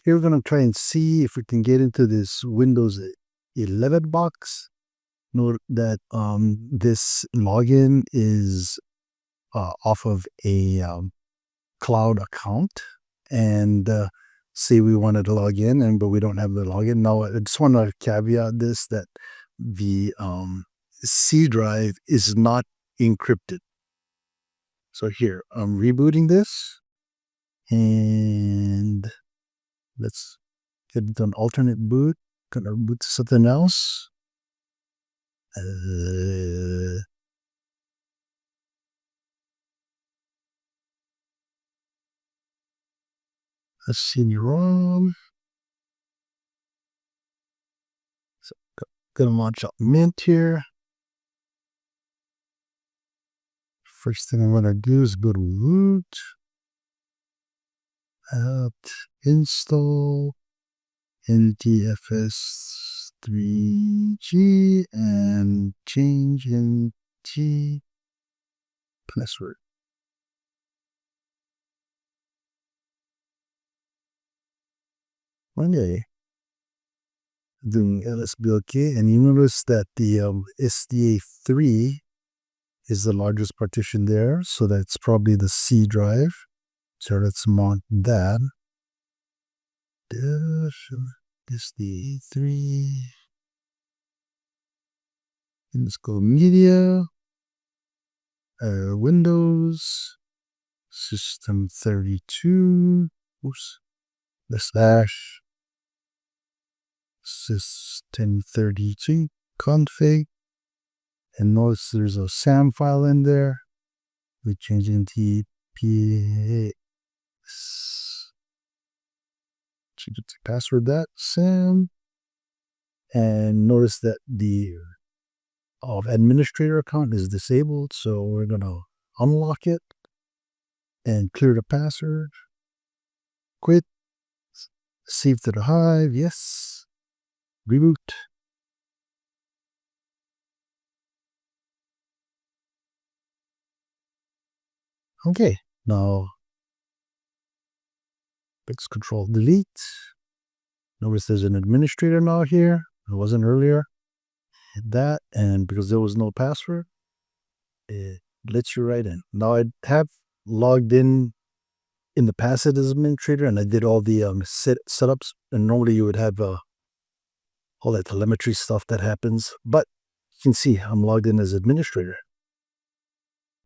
Here we're going to try and see if we can get into this Windows 11 box. Note that this login is off of a cloud account, and say we wanted to log in, but we don't have the login. Now, I just want to caveat this, that the C drive is not encrypted. So here, I'm rebooting this, and let's get into an alternate boot. Gonna boot to something else. Let's see, ROM. So, gonna launch out Mint here. First thing I'm gonna do is go to root, apt install NTFS3G, and change NT password. Okay. Doing LSBLK, and you notice that the SDA3 is the largest partition there, so that's probably the C drive. So let's mount that. SDA3. Let's go media, Windows, system 32. Oops. The slash sys1032 config, and notice there's a SAM file in there. We change into change it to password that SAM, and notice that the administrator account is disabled, so we're gonna unlock it and clear the password. Quit. Save to the Hive. Yes. Reboot. Okay, now let's control delete. Notice there's an administrator now here. It wasn't earlier. Hit that, and because there was no password, it lets you right in. Now I have logged in the past as administrator, and I did all the setups, and normally you would have all that telemetry stuff that happens, but you can see I'm logged in as administrator.